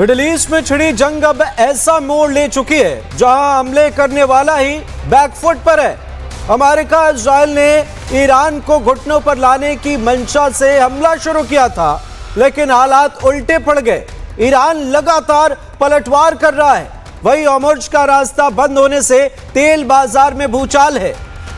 Middle east में छिड़ी जंग अब ऐसा मोड़ ले चुकी है जहां हमले करने वाला ही बैकफुट पर है। अमेरिका इजराइल ने ईरान को घुटनों पर लाने की मंशा से हमला शुरू किया था, लेकिन हालात उल्टे पड़ गए। ईरान लगातार पलटवार कर रहा है। वही होर्मुज़ का रास्ता बंद होने से तेल बाजार में भूचाल है।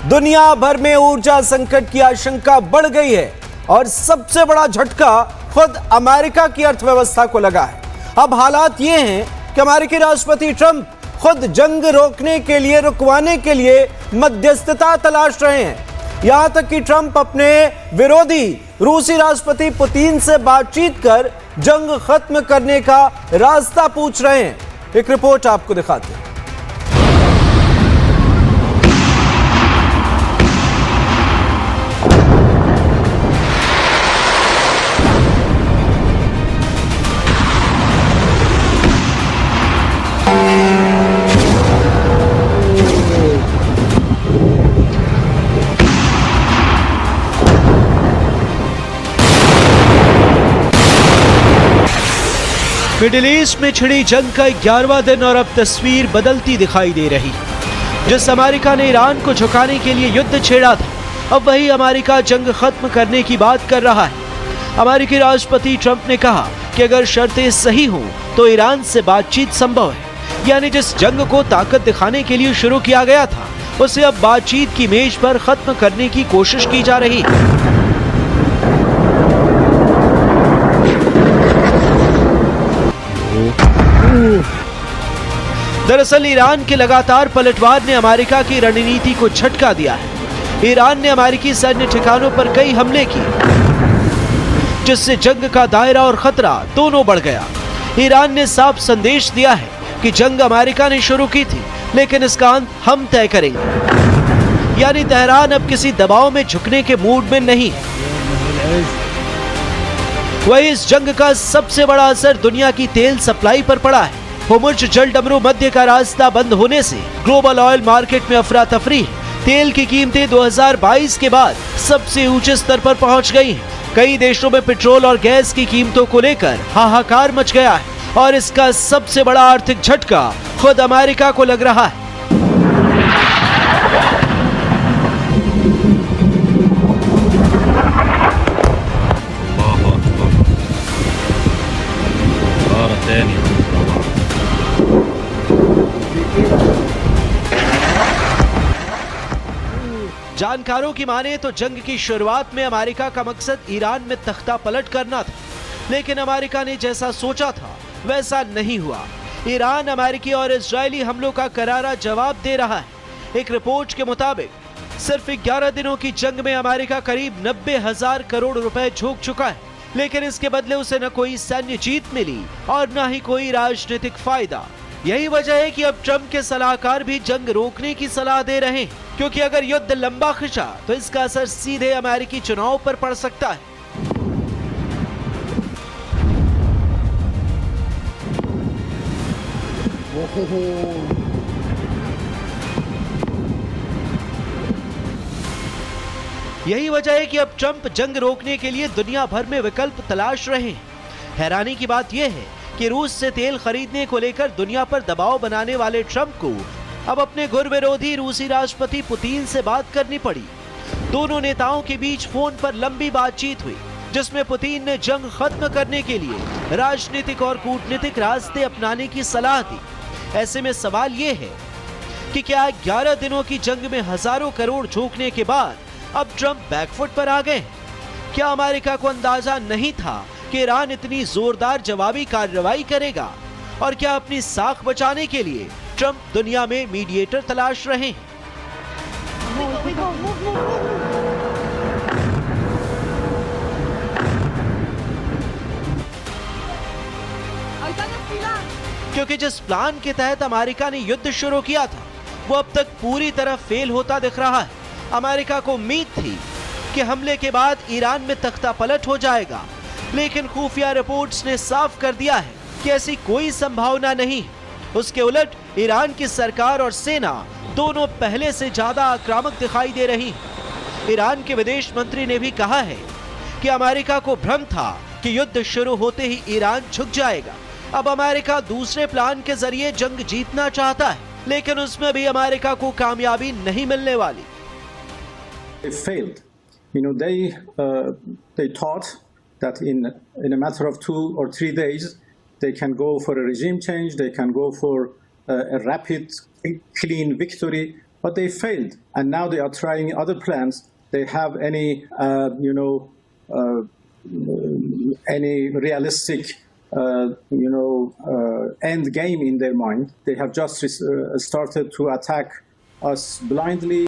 दुनिया भर में ऊर्जा संकट की आशंका बढ़ गई है और सबसे बड़ा झटका खुद अमेरिका की अर्थव्यवस्था को लगा है। अब हालात ये हैं कि अमेरिकी राष्ट्रपति ट्रंप खुद जंग रोकने के लिए, रुकवाने के लिए मध्यस्थता तलाश रहे हैं। यहां तक कि ट्रंप अपने विरोधी रूसी राष्ट्रपति पुतिन से बातचीत कर जंग खत्म करने का रास्ता पूछ रहे हैं। एक रिपोर्ट आपको दिखाते हैं। मिडिल ईस्ट में छिड़ी जंग का 11वां दिन और अब तस्वीर बदलती दिखाई दे रही। जिस अमेरिका ने ईरान को झुकाने के लिए युद्ध छेड़ा था, अब वही अमेरिका जंग खत्म करने की बात कर रहा है। अमेरिकी राष्ट्रपति ट्रंप ने कहा कि अगर शर्तें सही हों तो ईरान से बातचीत संभव है। यानी जिस जंग को ताकत दिखाने के लिए शुरू किया गया था, उसे अब बातचीत की मेज पर खत्म करने की कोशिश की जा रही है। दरअसल ईरान के लगातार पलटवार ने अमेरिका की रणनीति को झटका दिया है। ईरान ने अमेरिकी सैन्य ठिकानों पर कई हमले किए, जिससे जंग का दायरा और खतरा दोनों बढ़ गया। ईरान ने साफ संदेश दिया है कि जंग अमेरिका ने शुरू की थी, लेकिन इसका अंत हम तय करेंगे। यानी तेहरान अब किसी दबाव में झुकने के मूड में नहीं है। वही इस जंग का सबसे बड़ा असर दुनिया की तेल सप्लाई पर पड़ा है। होर्मुज़ जल डमरू मध्य का रास्ता बंद होने से ग्लोबल ऑयल मार्केट में अफरा तफरी है। तेल की कीमतें 2022 के बाद सबसे ऊंचे स्तर पर पहुंच गई हैं। कई देशों में पेट्रोल और गैस की कीमतों को लेकर हाहाकार मच गया है और इसका सबसे बड़ा आर्थिक झटका खुद अमेरिका को लग रहा है। जानकारों की माने तो जंग की शुरुआत में अमेरिका का मकसद ईरान में तख्ता पलट करना था, लेकिन अमेरिका ने जैसा सोचा था वैसा नहीं हुआ। ईरान अमेरिकी और इजरायली हमलों का करारा जवाब दे रहा है। एक रिपोर्ट के मुताबिक सिर्फ 11 दिनों की जंग में अमेरिका करीब 90,000 करोड़ रुपए झोंक चुका है, लेकिन इसके बदले उसे न कोई सैन्य जीत मिली और न ही कोई राजनीतिक फायदा। यही वजह है कि अब ट्रंप के सलाहकार भी जंग रोकने की सलाह दे रहे हैं, क्योंकि अगर युद्ध लंबा खिंचा तो इसका असर सीधे अमेरिकी चुनाव पर पड़ सकता है। यही वजह है कि अब ट्रंप जंग रोकने के लिए दुनिया भर में विकल्प तलाश रहे हैं। हैरानी की बात यह है कि रूस से तेल खरीदने को लेकर दुनिया पर दबाव बनाने वाले ट्रंप को अब अपने घुर विरोधी रूसी राष्ट्रपति पुतिन से बात करनी पड़ी। दोनों नेताओं के बीच फोन पर लंबी बातचीत हुई, जिसमें पुतिन ने जंग खत्म करने के लिए राजनीतिक और कूटनीतिक रास्ते अपनाने की सलाह दी। ऐसे में सवाल यह है कि क्या 11 दिनों की जंग में हजारों करोड़ झोंकने के बाद अब ट्रंप बैकफुट पर आ गए? क्या अमेरिका को अंदाजा नहीं था कि ईरान इतनी जोरदार जवाबी कार्रवाई करेगा? और क्या अपनी साख बचाने के लिए ट्रंप दुनिया में मीडिएटर तलाश रहे हैं? क्योंकि जिस प्लान के तहत अमेरिका ने युद्ध शुरू किया था, वो अब तक पूरी तरह फेल होता दिख रहा है। अमेरिका को उम्मीद थी कि हमले के बाद ईरान में तख्ता पलट हो जाएगा, लेकिन खुफिया रिपोर्ट्स ने साफ कर दिया है कि ऐसी कोई संभावना नहीं। उसके उलट ईरान की सरकार और सेना दोनों पहले से ज्यादा आक्रामक दिखाई दे रही है। ईरान के विदेश मंत्री ने भी कहा है कि अमेरिका को भ्रम था कि युद्ध शुरू होते ही ईरान झुक जाएगा, अब अमेरिका दूसरे प्लान के जरिए जंग जीतना चाहता है, लेकिन उसमें भी अमेरिका को कामयाबी नहीं मिलने वाली। They failed. They thought that in a matter of 2 or 3 days they can go for a regime change, they can go for a rapid, clean victory, but they failed. And now they are trying other plans. They have any realistic, end game in their mind. They have just started to attack us blindly.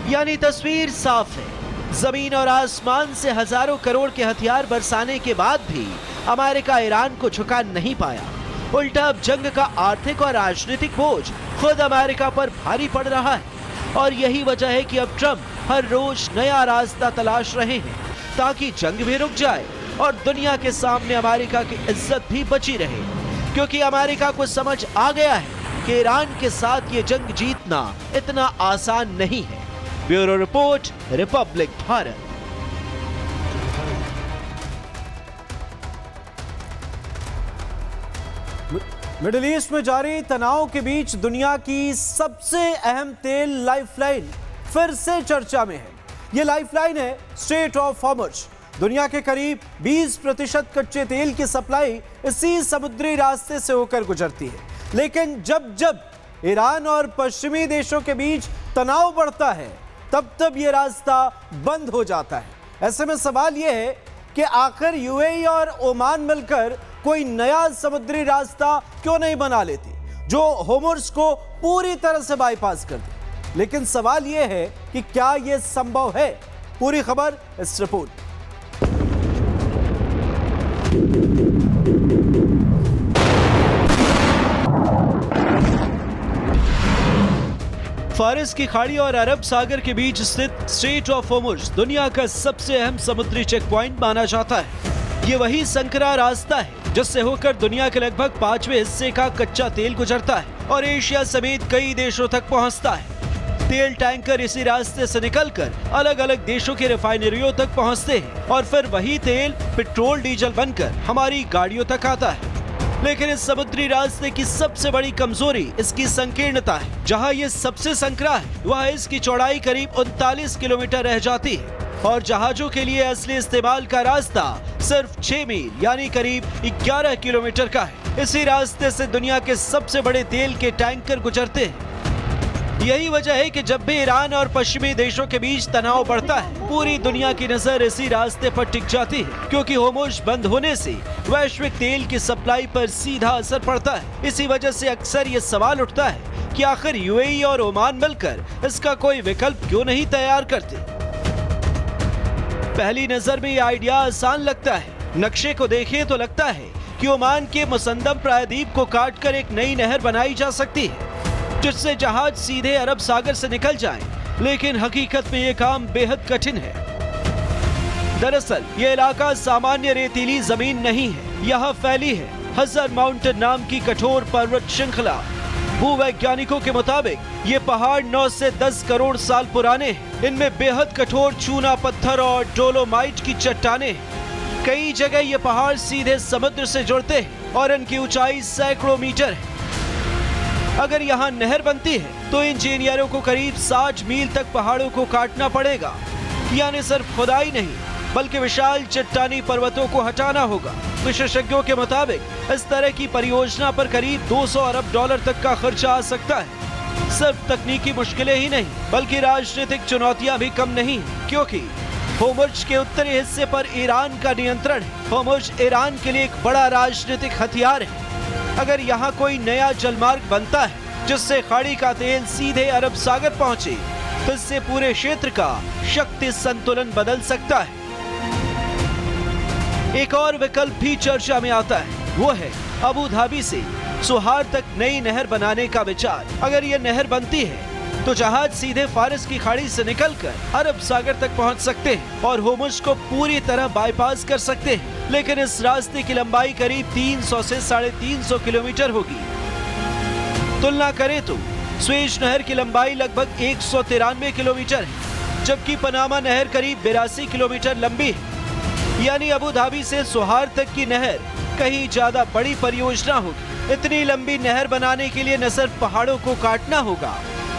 यानी तस्वीर साफ है, जमीन और आसमान से हजारों करोड़ के हथियार बरसाने के बाद भी अमेरिका ईरान को झुका नहीं पाया। उल्टा अब जंग का आर्थिक और राजनीतिक बोझ खुद अमेरिका पर भारी पड़ रहा है और यही वजह है कि अब ट्रंप हर रोज नया रास्ता तलाश रहे हैं ताकि जंग भी रुक जाए और दुनिया के सामने अमेरिका की इज्जत भी बची रहे, क्योंकि अमेरिका को समझ आ गया है कि ईरान के साथ ये जंग जीतना इतना आसान नहीं है। Bureau report, Republic Bharat. Middle east में जारी तनाव के बीच दुनिया की सबसे अहम तेल लाइफलाइन फिर से चर्चा में है। यह लाइफलाइन है स्ट्रेट ऑफ हॉर्मुज़। दुनिया के करीब 20% कच्चे तेल की सप्लाई इसी समुद्री रास्ते से होकर गुजरती है, लेकिन जब जब ईरान और पश्चिमी देशों के बीच तनाव बढ़ता है तब तब यह रास्ता बंद हो जाता है। ऐसे में सवाल यह है कि आखिर यूएई और ओमान मिलकर कोई नया समुद्री रास्ता क्यों नहीं बना लेती जो हॉर्मुज़ को पूरी तरह से बाईपास कर दे। लेकिन सवाल यह है कि क्या यह संभव है? पूरी खबर इस रिपोर्ट। फारिस की खाड़ी और अरब सागर के बीच स्थित स्ट्रेट ऑफ हॉर्मुज़ दुनिया का सबसे अहम समुद्री चेक पॉइंट माना जाता है। ये वही संकरा रास्ता है जिससे होकर दुनिया के लगभग 5वें हिस्से का कच्चा तेल गुजरता है और एशिया समेत कई देशों तक पहुंचता है। तेल टैंकर इसी रास्ते से निकलकर अलग अलग देशों की रिफाइनरियों तक पहुंचते हैं और फिर वही तेल पेट्रोल डीजल बनकर हमारी गाड़ियों तक आता है। लेकिन इस समुद्री रास्ते की सबसे बड़ी कमजोरी इसकी संकीर्णता है। जहां ये सबसे संकरा है वहां इसकी चौड़ाई करीब 39 किलोमीटर रह जाती है और जहाजों के लिए असली इस्तेमाल का रास्ता सिर्फ 6 मील यानी करीब 11 किलोमीटर का है। इसी रास्ते से दुनिया के सबसे बड़े तेल के टैंकर गुजरते हैं। यही वजह है कि जब भी ईरान और पश्चिमी देशों के बीच तनाव बढ़ता है पूरी दुनिया की नजर इसी रास्ते पर टिक जाती है, क्योंकि हॉर्मुज़ बंद होने से वैश्विक तेल की सप्लाई पर सीधा असर पड़ता है। इसी वजह से अक्सर ये सवाल उठता है कि आखिर यूएई और ओमान मिलकर इसका कोई विकल्प क्यों नहीं तैयार करते। पहली नजर में ये आइडिया आसान लगता है। नक्शे को देखें तो लगता है कि ओमान के मुसंदम प्रायद्वीप को काटकर एक नई नहर बनाई जा सकती है जिससे जहाज सीधे अरब सागर से निकल जाएं, लेकिन हकीकत में यह काम बेहद कठिन है। दरअसल ये इलाका सामान्य रेतीली जमीन नहीं है, यहाँ फैली है हज़र माउंटेन नाम की कठोर पर्वत श्रृंखला। भूवैज्ञानिकों के मुताबिक ये पहाड़ 9 से 10 करोड़ साल पुराने हैं। इनमें बेहद कठोर चूना पत्थर और डोलोमाइट की चट्टानें हैं। कई जगह ये पहाड़ सीधे समुद्र से जुड़ते हैं और इनकी ऊंचाई सैकड़ों मीटर है। अगर यहाँ नहर बनती है तो इंजीनियरों को करीब 60 मील तक पहाड़ों को काटना पड़ेगा, यानी सिर्फ खुदाई नहीं बल्कि विशाल चट्टानी पर्वतों को हटाना होगा। विशेषज्ञों के मुताबिक इस तरह की परियोजना पर करीब 200 अरब डॉलर तक का खर्चा आ सकता है। सिर्फ तकनीकी मुश्किलें ही नहीं बल्कि राजनीतिक चुनौतियां भी कम नहीं, क्योंकि हॉर्मुज़ के उत्तरी हिस्से पर ईरान का नियंत्रण है। हॉर्मुज़ ईरान के लिए एक बड़ा राजनीतिक हथियार है। अगर यहाँ कोई नया जलमार्ग बनता है जिससे खाड़ी का तेल सीधे अरब सागर पहुंचे तो इससे पूरे क्षेत्र का शक्ति संतुलन बदल सकता है। एक और विकल्प भी चर्चा में आता है, वो है अबू धाबी से सुहार तक नई नहर बनाने का विचार। अगर ये नहर बनती है तो जहाज सीधे फारिस की खाड़ी से निकलकर अरब सागर तक पहुंच सकते हैं और हॉर्मुज़ को पूरी तरह बाईपास कर सकते हैं। लेकिन इस रास्ते की लंबाई करीब 300 से 350 किलोमीटर होगी। तुलना करें तो स्वेज नहर की लंबाई लगभग 193 किलोमीटर है, जबकि पनामा नहर करीब 82 किलोमीटर लंबी है। यानी अबू धाबी से सोहार तक की नहर कहीं ज्यादा बड़ी परियोजना होगी। इतनी लंबी नहर बनाने के लिए न सिर्फ पहाड़ों को काटना होगा,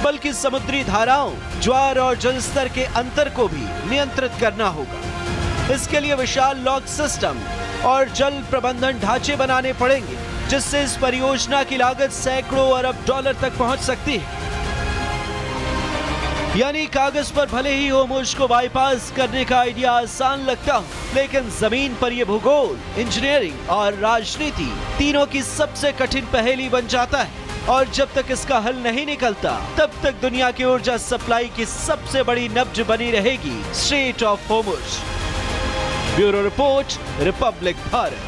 बल्कि समुद्री धाराओं, ज्वार और जलस्तर के अंतर को भी नियंत्रित करना होगा। इसके लिए विशाल लॉक सिस्टम और जल प्रबंधन ढांचे बनाने पड़ेंगे, जिससे इस परियोजना की लागत सैकड़ों अरब डॉलर तक पहुंच सकती है। यानी कागज पर भले ही होर्मुज को बाईपास करने का आइडिया आसान लगता हो, लेकिन जमीन पर यह भूगोल, इंजीनियरिंग और राजनीति तीनों की सबसे कठिन पहेली बन जाता है। और जब तक इसका हल नहीं निकलता, तब तक दुनिया की ऊर्जा सप्लाई की सबसे बड़ी नब्ज बनी रहेगी straight of Hormuz. Bureau report, Republic Bharat.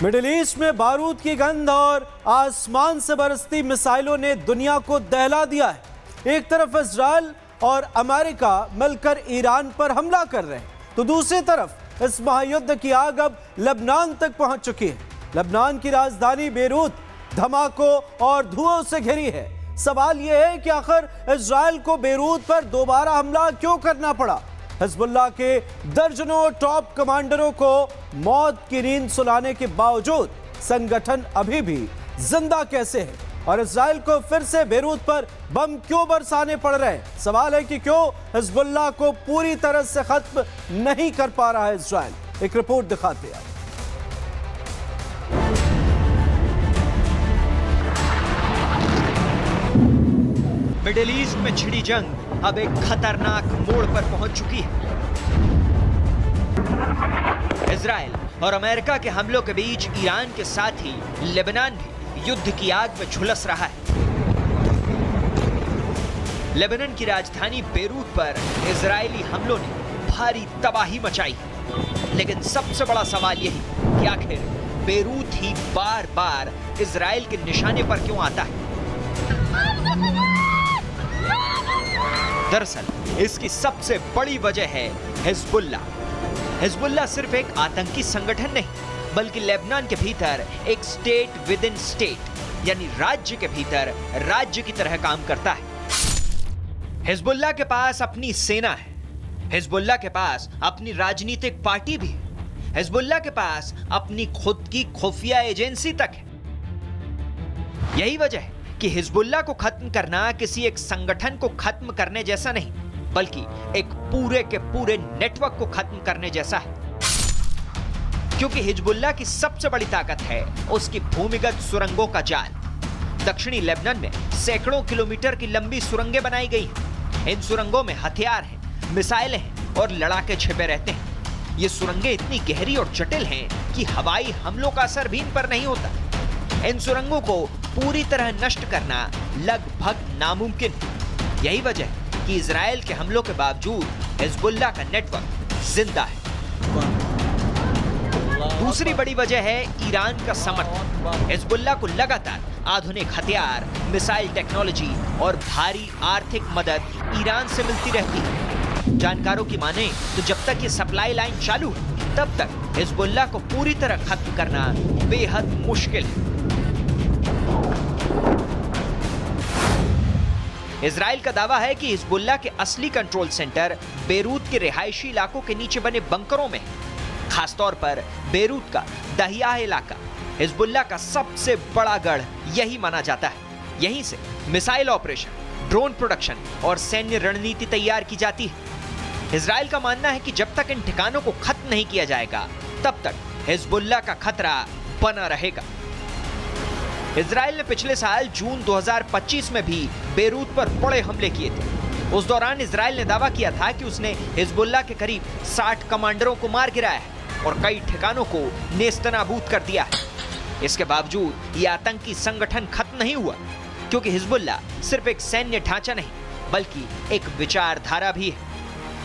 Middle east में बारूद की गंध और आसमान से बरसती मिसाइलों ने दुनिया को दहला दिया है। एक तरफ इजराइल और अमेरिका मिलकर ईरान पर हमला कर रहे हैं, तो दूसरी तरफ इस महायुद्ध की आग अब लेबनान तक पहुंच चुकी है। लेबनान की राजधानी बेरूत धमाकों और धुओं से घिरी है। सवाल यह है कि आखिर इजराइल को बेरूत पर दोबारा हमला क्यों करना पड़ा? हिजबुल्लाह के दर्जनों टॉप कमांडरों को मौत की नींद सुलाने के बावजूद संगठन अभी भी जिंदा कैसे है? और इजराइल को फिर से बेरूत पर बम क्यों बरसाने पड़ रहे हैं? सवाल है कि क्यों हिजबुल्लाह को पूरी तरह से खत्म नहीं कर पा रहा है इजराइल। एक रिपोर्ट दिखाते हैं। मिडिल ईस्ट में छिड़ी जंग अब एक खतरनाक मोड़ पर पहुंच चुकी है। इजराइल और अमेरिका के हमलों के बीच ईरान के साथ ही लेबनान भी युद्ध की आग में झुलस रहा है। लेबनान की राजधानी बेरूत पर इजरायली हमलों ने भारी तबाही मचाई, लेकिन सबसे बड़ा सवाल यही कि आखिर बेरूत ही बार बार इजराइल के निशाने पर क्यों आता है? दरअसल इसकी सबसे बड़ी वजह है हिजबुल्लाह। हिजबुल्लाह सिर्फ एक आतंकी संगठन नहीं, बल्कि लेबनान के भीतर एक स्टेट विद इन स्टेट, यानी राज्य के भीतर राज्य की तरह काम करता है। हिजबुल्लाह के पास अपनी सेना है, हिजबुल्लाह के पास अपनी राजनीतिक पार्टी भी है, हिजबुल्लाह के पास अपनी खुद की खुफिया एजेंसी तक है। यही वजह है कि हिजबुल्लाह को खत्म करना किसी एक संगठन को खत्म करने जैसा नहीं, बल्कि एक पूरे के पूरे नेटवर्क को खत्म करने जैसा है। क्योंकि हिजबुल्लाह की सबसे बड़ी ताकत है उसकी भूमिगत सुरंगों का जाल। दक्षिणी लेबनान में सैकड़ों किलोमीटर की लंबी सुरंगें बनाई गई हैं। इन सुरंगों में हथियार हैं, मिसाइलें हैं और लड़ाके छिपे रहते हैं। ये सुरंगें इतनी गहरी और जटिल हैं कि हवाई हमलों का असर भी इन पर नहीं होता। इन सुरंगों को पूरी तरह नष्ट करना लगभग नामुमकिन है। यही वजह है कि इजराइल के हमलों के बावजूद हिजबुल्लाह का नेटवर्क जिंदा है। दूसरी बड़ी वजह है ईरान का समर्थन। हिजबुल्लाह को लगातार आधुनिक हथियार, मिसाइल टेक्नोलॉजी और भारी आर्थिक मदद ईरान से मिलती रहती है। जानकारों की माने तो जब तक ये सप्लाई लाइन चालू है, तब तक हिजबुल्लाह को पूरी तरह खत्म करना बेहद मुश्किल है। इजराइल का दावा है कि हिजबुल्लाह के असली कंट्रोल सेंटर बेरूत के रिहायशी इलाकों के नीचे बने बंकरों में, खासतौर पर बेरूत का दहिया इलाका हिजबुल्लाह का सबसे बड़ा गढ़ यही माना जाता है। यहीं से मिसाइल ऑपरेशन, ड्रोन प्रोडक्शन और सैन्य रणनीति तैयार की जाती है। इजराइल का मानना है कि जब तक इन ठिकानों को खत्म नहीं किया जाएगा, तब तक हिजबुल्लाह का खतरा बना रहेगा। इजराइल ने पिछले साल जून 2025 में भी बेरूत पर बड़े हमले किए थे। उस दौरान इजराइल ने दावा किया था कि उसने हिजबुल्लाह के करीब 60 कमांडरों को मार गिराया है और कई ठिकानों को नेस्तनाबूद कर दिया है। इसके बावजूद यह आतंकी संगठन खत्म नहीं हुआ, क्योंकि हिजबुल्लाह सिर्फ एक सैन्य ढांचा नहीं, बल्कि एक विचारधारा भी है।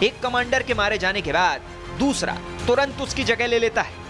एक कमांडर के मारे जाने के बाद दूसरा तुरंत उसकी जगह ले लेता है।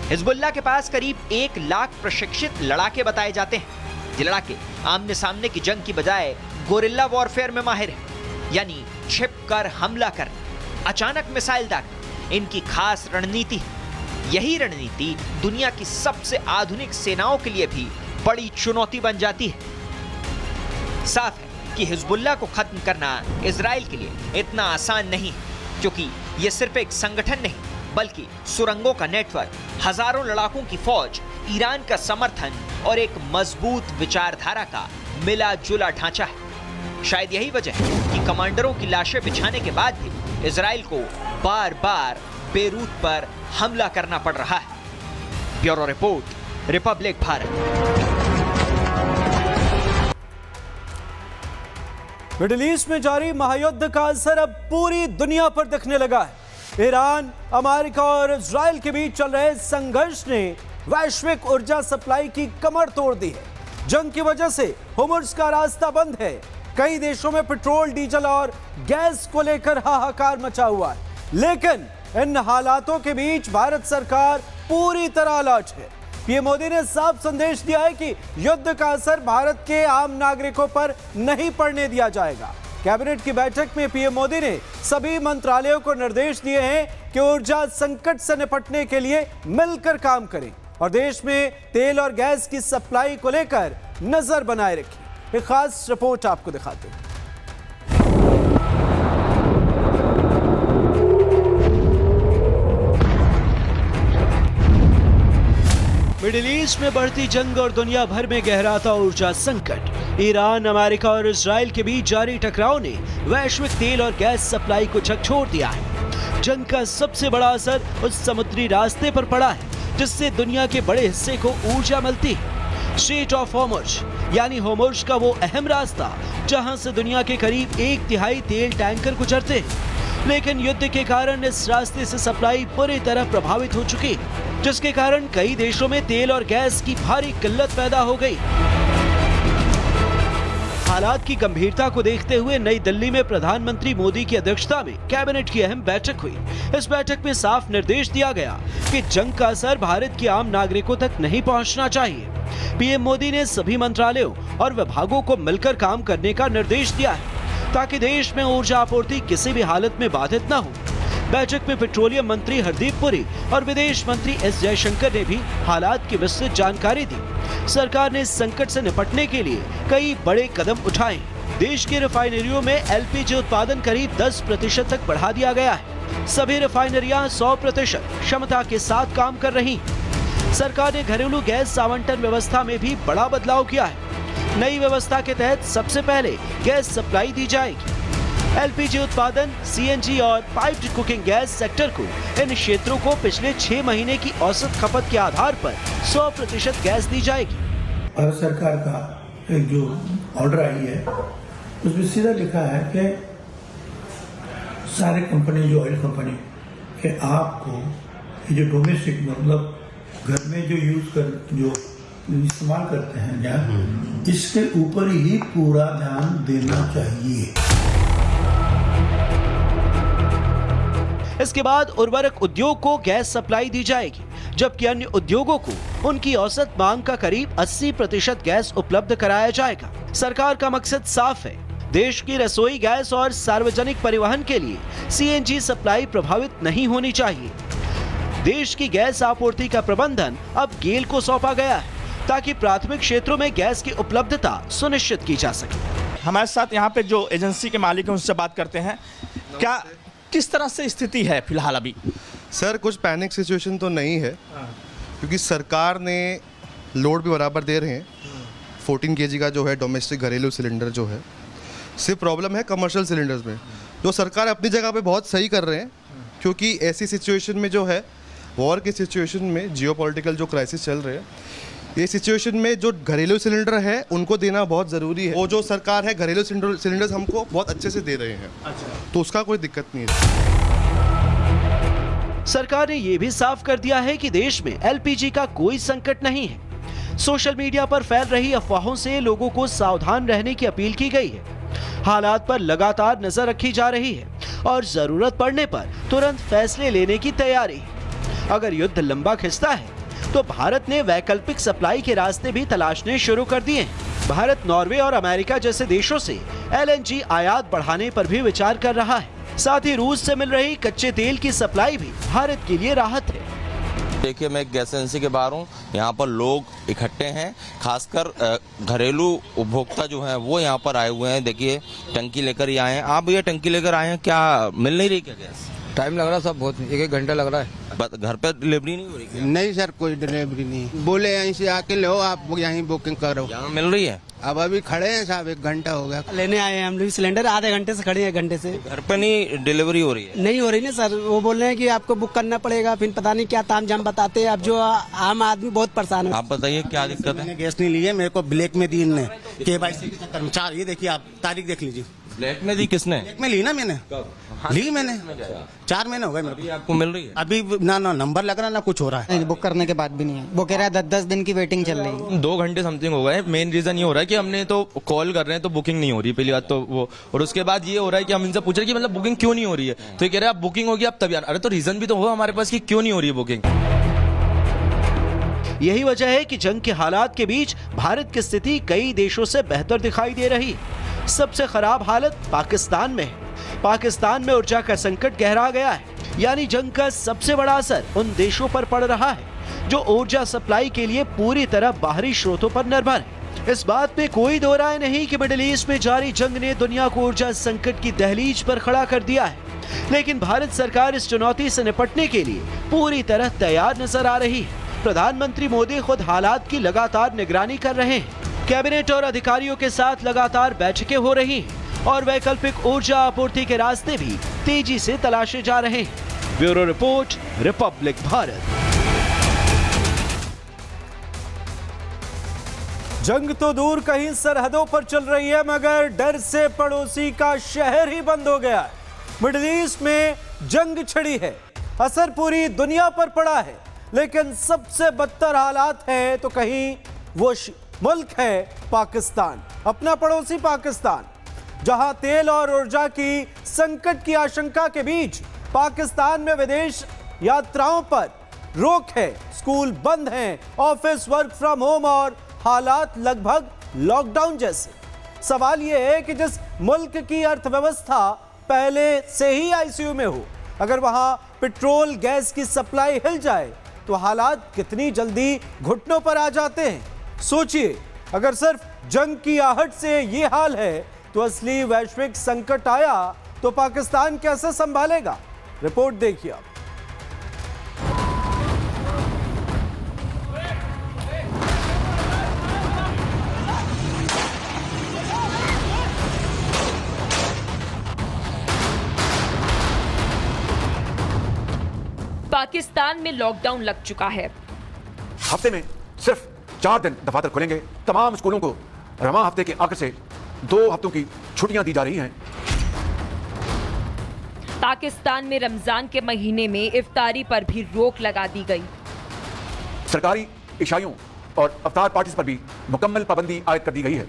हिजबुल्लाह के पास करीब 1 लाख प्रशिक्षित लड़ाके बताए जाते हैं। ये लड़ाके आमने सामने की जंग की बजाय गोरिल्ला वॉरफेयर में माहिर हैं, यानी छिपकर हमला करना, अचानक मिसाइल दागना इनकी खास रणनीति है। यही रणनीति दुनिया की सबसे आधुनिक सेनाओं के लिए भी बड़ी चुनौती बन जाती है। साफ है कि हिजबुल्लाह को खत्म करना इजराइल के लिए इतना आसान नहीं है, क्योंकि ये सिर्फ एक संगठन नहीं बल्कि सुरंगों का नेटवर्क, हजारों लड़ाकों की फौज, ईरान का समर्थन और एक मजबूत विचारधारा का मिला जुला ढांचा है। शायद यही वजह है कि कमांडरों की लाशें बिछाने के बाद भी इजराइल को बार बार बेरूत पर हमला करना पड़ रहा है। Bureau report, Republic Bharat. Middle east में जारी महायुद्ध का असर अब पूरी दुनिया पर दिखने लगा है। ईरान, अमेरिका और इजराइल के बीच चल रहे संघर्ष ने वैश्विक ऊर्जा सप्लाई की कमर तोड़ दी है। जंग की वजह से होर्मुज़ का रास्ता बंद है। कई देशों में पेट्रोल, डीजल और गैस को लेकर हाहाकार मचा हुआ है। लेकिन इन हालातों के बीच भारत सरकार पूरी तरह अलर्ट है। पीएम मोदी ने साफ संदेश दिया है कि युद्ध का असर भारत के आम नागरिकों पर नहीं पड़ने दिया जाएगा। कैबिनेट की बैठक में पीएम मोदी ने सभी मंत्रालयों को निर्देश दिए हैं कि ऊर्जा संकट से निपटने के लिए मिलकर काम करें और देश में तेल और गैस की सप्लाई को लेकर नजर बनाए रखें। एक खास रिपोर्ट आपको दिखाते हैं। मिडिल ईस्ट में बढ़ती जंग और दुनिया भर में गहराता ऊर्जा संकट। ईरान, अमेरिका और इजराइल के बीच जारी टकराव ने वैश्विक तेल और गैस सप्लाई को झकझोर दिया है। जंग का सबसे बड़ा असर उस समुद्री रास्ते पर पड़ा है जिससे दुनिया के बड़े हिस्से को ऊर्जा मिलती है। स्ट्रेट ऑफ होर्मुज़ यानी होर्मुज़ का वो अहम रास्ता जहां से दुनिया के करीब 1/3 तेल टैंकर गुजरते हैं। लेकिन युद्ध के कारण इस रास्ते से सप्लाई पूरी तरह प्रभावित हो चुकी है, जिसके कारण कई देशों में तेल और गैस की भारी किल्लत पैदा हो गई। हालात की गंभीरता को देखते हुए नई दिल्ली में प्रधानमंत्री मोदी की अध्यक्षता में कैबिनेट की अहम बैठक हुई। इस बैठक में साफ निर्देश दिया गया कि जंग का असर भारत के आम नागरिकों तक नहीं पहुंचना चाहिए। पीएम मोदी ने सभी मंत्रालयों और विभागों को मिलकर काम करने का निर्देश दिया है ताकि देश में ऊर्जा आपूर्ति किसी भी हालत में बाधित न हो। बैठक में पेट्रोलियम मंत्री हरदीप पुरी और विदेश मंत्री एस जयशंकर ने भी हालात की विस्तृत जानकारी दी। सरकार ने इस संकट से निपटने के लिए कई बड़े कदम उठाए। देश की रिफाइनरियों में एलपीजी उत्पादन करीब 10% तक बढ़ा दिया गया है। सभी रिफाइनरियां 100% क्षमता के साथ काम कर रही। सरकार ने घरेलू गैस आवंटन व्यवस्था में भी बड़ा बदलाव किया है। नई व्यवस्था के तहत सबसे पहले गैस सप्लाई दी जाएगी। एलपीजी उत्पादन, सीएनजी और पाइप्ड कुकिंग गैस सेक्टर को इन क्षेत्रों को पिछले 6 महीने की औसत खपत के आधार पर 100% गैस दी जाएगी। भारत सरकार का एक जो ऑर्डर आई है उसमें सीधा लिखा है कि सारे कंपनी जो ऑयल कंपनी के आपको ये जो डोमेस्टिक मतलब घर में जो जो इस्तेमाल करते हैं गैस, इसके ऊपर ही पूरा ध्यान देना चाहिए। इसके बाद उर्वरक उद्योग को गैस सप्लाई दी जाएगी, जबकि अन्य उद्योगों को उनकी औसत मांग का करीब 80% गैस उपलब्ध कराया जाएगा। सरकार का मकसद साफ है, देश की रसोई गैस और सार्वजनिक परिवहन के लिए सीएनजी सप्लाई प्रभावित नहीं होनी चाहिए। देश की गैस आपूर्ति का प्रबंधन अब गेल को सौंपा गया है ताकि प्राथमिक क्षेत्रों में गैस की उपलब्धता सुनिश्चित की जा सके। हमारे साथ यहाँ पे जो एजेंसी के मालिक हैं उनसे बात करते हैं। क्या किस तरह से स्थिति है फिलहाल अभी? सर कुछ पैनिक सिचुएशन तो नहीं है क्योंकि सरकार ने लोड भी बराबर दे रहे हैं। 14 kg का जो है डोमेस्टिक घरेलू सिलेंडर जो है, सिर्फ प्रॉब्लम है कमर्शियल सिलेंडर्स में, जो सरकार अपनी जगह पे बहुत सही कर रहे हैं क्योंकि ऐसी सिचुएशन में जो है वॉर की सिचुएशन में जियोपॉलिटिकल जो क्राइसिस चल रहे हैं, ये सिचुएशन में जो घरेलू सिलेंडर है उनको देना बहुत ज़रूरी है। वो जो सरकार है घरेलू सिलेंडर्स हमको बहुत अच्छे से दे रहे हैं। तो उसका कोई दिक्कत नहीं है। सरकार ने यह भी साफ कर दिया है कि देश में एलपीजी का कोई संकट नहीं है। सोशल मीडिया पर फैल रही अफवाहों से लोगों को सावधान रहने की अपील की गई है। हालात पर लगातार नजर रखी जा रही है और जरूरत पड़ने पर तुरंत फैसले लेने की तैयारी है। अगर युद्ध लंबा खिंचता है तो भारत ने वैकल्पिक सप्लाई के रास्ते भी तलाशने शुरू कर दिए हैं। भारत नॉर्वे और अमेरिका जैसे देशों से एलएनजी आयात बढ़ाने पर भी विचार कर रहा है। साथ ही रूस से मिल रही कच्चे तेल की सप्लाई भी भारत के लिए राहत है। देखिए, मैं एक गैस एजेंसी के बाहर हूँ। यहाँ पर लोग इकट्ठे हैं, खासकर घरेलू उपभोक्ता जो हैं वो यहाँ पर आए हुए हैं। देखिए, टंकी लेकर ही आए हैं। आप भैया टंकी लेकर आए हैं, क्या मिल नहीं रही क्या गैस? टाइम लग रहा है सब, बहुत 1-1 घंटा लग रहा है। घर पर डिलीवरी नहीं हो रही क्या? नहीं सर, कोई डिलीवरी नहीं। बोले यहीं से आके लो, आप यहीं बुकिंग करो। यहाँ मिल रही है? अब अभी खड़े हैं साहब, 1 घंटा हो गया। लेने आए हैं हम लोग सिलेंडर, आधे घंटे से खड़े हैं, 1 घंटे से। घर पे नहीं डिलीवरी हो रही है? नहीं हो रही ना सर, वो बोल रहे हैं कि आपको बुक करना पड़ेगा, फिर पता नहीं क्या तामझाम बताते हैं। अब जो आम आदमी बहुत परेशान है। आप बताइए क्या दिक्कत है? मैंने गैस नहीं ली है, मेरे को ब्लैक में दी इनने KYC के चक्कर में। 4 ये देखिए, आप तारीख देख लीजिए। ब्लैक में दी किसने? ब्लैक में ली ना मैंने, ली मैंने 4 महीने हो गए मेरे को। आपको मिल रही है? अभी ना नंबर लग रहा ना कुछ हो रहा है। बुक करने के बाद भी नहीं है, वो कह रहा है 10-10 दिन की वेटिंग चल रही है। 2 घंटे समथिंग हो गए। मेन रीजन ये हो रहा है कि हमने तो कॉल कर रहे हैं तो बुकिंग नहीं हो रही, पहली बात तो वो, और उसके बाद ये हो रहा है कि हम इनसे पूछ रहे हैं कि मतलब बुकिंग क्यों नहीं हो रही है, तो ये कह रहे हैं आप बुकिंग होगी आप तभी आना। अरे तो रीजन भी तो हो हमारे पास कि क्यों नहीं हो रही है बुकिंग। यही वजह है कि जंग के हालात के बीच भारत की स्थिति कई देशों से बेहतर दिखाई दे रही। सबसे खराब हालत पाकिस्तान में है। पाकिस्तान में ऊर्जा का संकट गहरा गया है, यानी जंग का सबसे बड़ा असर उन देशों पर पड़ रहा है जो ऊर्जा सप्लाई के लिए पूरी तरह बाहरी स्रोतों पर निर्भर है। इस बात में कोई दो राय नहीं कि मिडिल ईस्ट में जारी जंग ने दुनिया को ऊर्जा संकट की दहलीज पर खड़ा कर दिया है, लेकिन भारत सरकार इस चुनौती से निपटने के लिए पूरी तरह तैयार नजर आ रही है। प्रधानमंत्री मोदी खुद हालात की लगातार निगरानी कर रहे हैं। कैबिनेट और अधिकारियों के साथ लगातार बैठकें हो रही हैं और वैकल्पिक ऊर्जा आपूर्ति के रास्ते भी तेजी से तलाशे जा रहे हैं। Bureau report, Republic Bharat. जंग तो दूर कहीं सरहदों पर चल रही है, मगर डर से पड़ोसी का शहर ही बंद हो गया है। मिडिल ईस्ट में जंग छिड़ी है, असर पूरी दुनिया पर पड़ा है, लेकिन सबसे बदतर हालात है तो कहीं वो मुल्क है पाकिस्तान, अपना पड़ोसी पाकिस्तान, जहां तेल और ऊर्जा की संकट की आशंका के बीच पाकिस्तान में विदेश यात्राओं पर रोक है, स्कूल बंद हैं, ऑफिस वर्क फ्रॉम होम और हालात लगभग लॉकडाउन जैसे। सवाल यह है कि जिस मुल्क की अर्थव्यवस्था पहले से ही आईसीयू में हो, अगर वहां पेट्रोल गैस की सप्लाई हिल जाए तो हालात कितनी जल्दी घुटनों पर आ जाते हैं। सोचिए, अगर सिर्फ जंग की आहट से ये हाल है तो असली वैश्विक संकट आया तो पाकिस्तान कैसे संभालेगा? रिपोर्ट देखिए आप। पाकिस्तान में लॉकडाउन लग चुका है। हफ्ते में सिर्फ 4 दिन दफातर खुलेंगे। तमाम स्कूलों को रवां हफ्ते के आखिर से 2 हफ्तों की छुट्टियां दी जा रही हैं। पाकिस्तान में रमजान के महीने में इफ्तारी पर भी रोक लगा दी गई। सरकारी इशाइयों और अफ्तार पार्टीज पर भी मुकम्मल पाबंदी आयद कर दी गई है।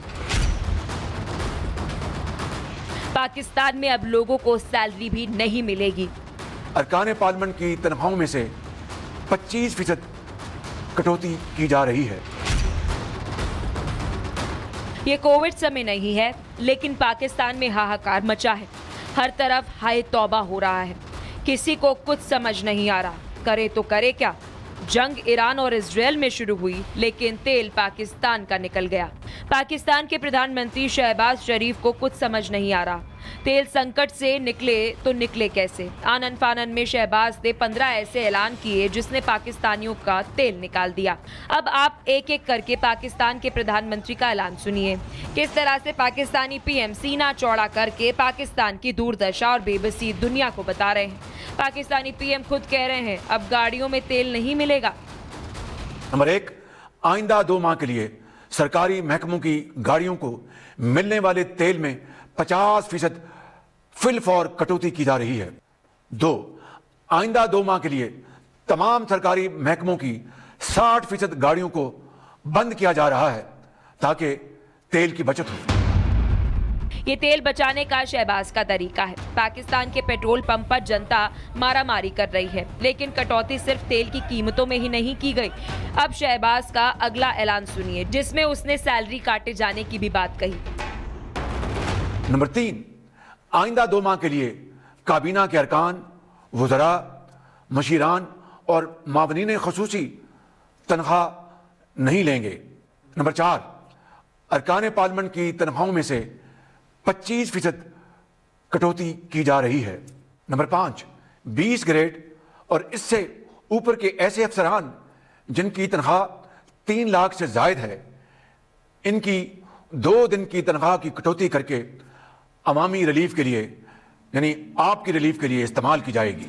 पाकिस्तान में अब लोगों को सैलरी भी नहीं मिलेगी। अरकान पार्लियामेंट की तनख्वाहों में से 25% कटौती की जा रही है। ये कोविड समय नहीं है, लेकिन पाकिस्तान में हाहाकार मचा है। हर तरफ हाय तौबा हो रहा है। किसी को कुछ समझ नहीं आ रहा, करे तो करे क्या। जंग ईरान और इजराइल में शुरू हुई, लेकिन तेल पाकिस्तान का निकल गया। पाकिस्तान के प्रधानमंत्री शहबाज शरीफ को कुछ समझ नहीं आ रहा, तेल संकट से निकले तो निकले कैसे। आनन फानन में शहबाज ने 15 ऐसे ऐलान किए जिसने पाकिस्तानियों का तेल निकाल दिया। अब आप एक एक करके पाकिस्तान के प्रधानमंत्री का ऐलान सुनिए, किस तरह से पाकिस्तानी पीएम सीना चौड़ा करके पाकिस्तान की दुर्दशा और बेबसी दुनिया को बता रहे हैं। पाकिस्तानी पीएम खुद कह रहे हैं अब गाड़ियों में तेल नहीं मिलेगा। नंबर 1, आइंदा 2 माह के लिए सरकारी महकमों की गाड़ियों को मिलने वाले तेल में 50% फिल फॉर कटौती की जा रही है। 2, आइंदा 2 माह के लिए तमाम सरकारी महकमों की 60% गाड़ियों को बंद किया जा रहा है ताकि तेल की बचत हो। ये तेल बचाने का शहबाज का तरीका है। पाकिस्तान के पेट्रोल पंप पर जनता मारामारी कर रही है, लेकिन कटौती सिर्फ तेल की कीमतों में ही नहीं की गई। अब शहबाज का अगला ऐलान सुनिए, जिसमें उसने सैलरी काटे जाने की भी बात कही। नंबर 3, आइंदा 2 माह के लिए काबीना के अरकान, वुज़रा, मशीरान और मावनीन खसूसी तनख्वाह नहीं लेंगे। नंबर 4, अरकान पार्लियामेंट की तनख्वाहों में से 25% कटौती की जा रही है। नंबर 5, 20 ग्रेड और इससे ऊपर के ऐसे अफसरान जिनकी तनख्वाह 3 लाख से जायद है, इनकी 2 दिन की तनख्वाह की कटौती करके अवामी रिलीफ के लिए, यानी आपकी रिलीफ के लिए इस्तेमाल की जाएगी।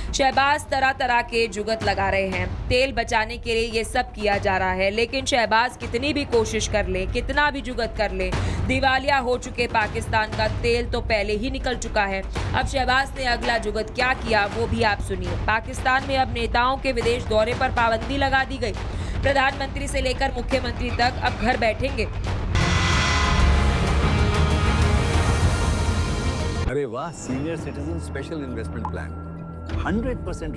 शहबाज तरह तरह के जुगत लगा रहे हैं, तेल बचाने के लिए ये सब किया जा रहा है, लेकिन शहबाज कितनी भी कोशिश कर ले, कितना भी जुगत कर ले, दिवालिया हो चुके पाकिस्तान का तेल तो पहले ही निकल चुका है। अब शहबाज ने अगला जुगत क्या किया वो भी आप सुनिए। पाकिस्तान में अब नेताओं के विदेश दौरे पर पाबंदी लगा दी गई। प्रधानमंत्री से लेकर मुख्यमंत्री तक अब घर बैठेंगे। अरे वाह, senior citizen special investment plan 100%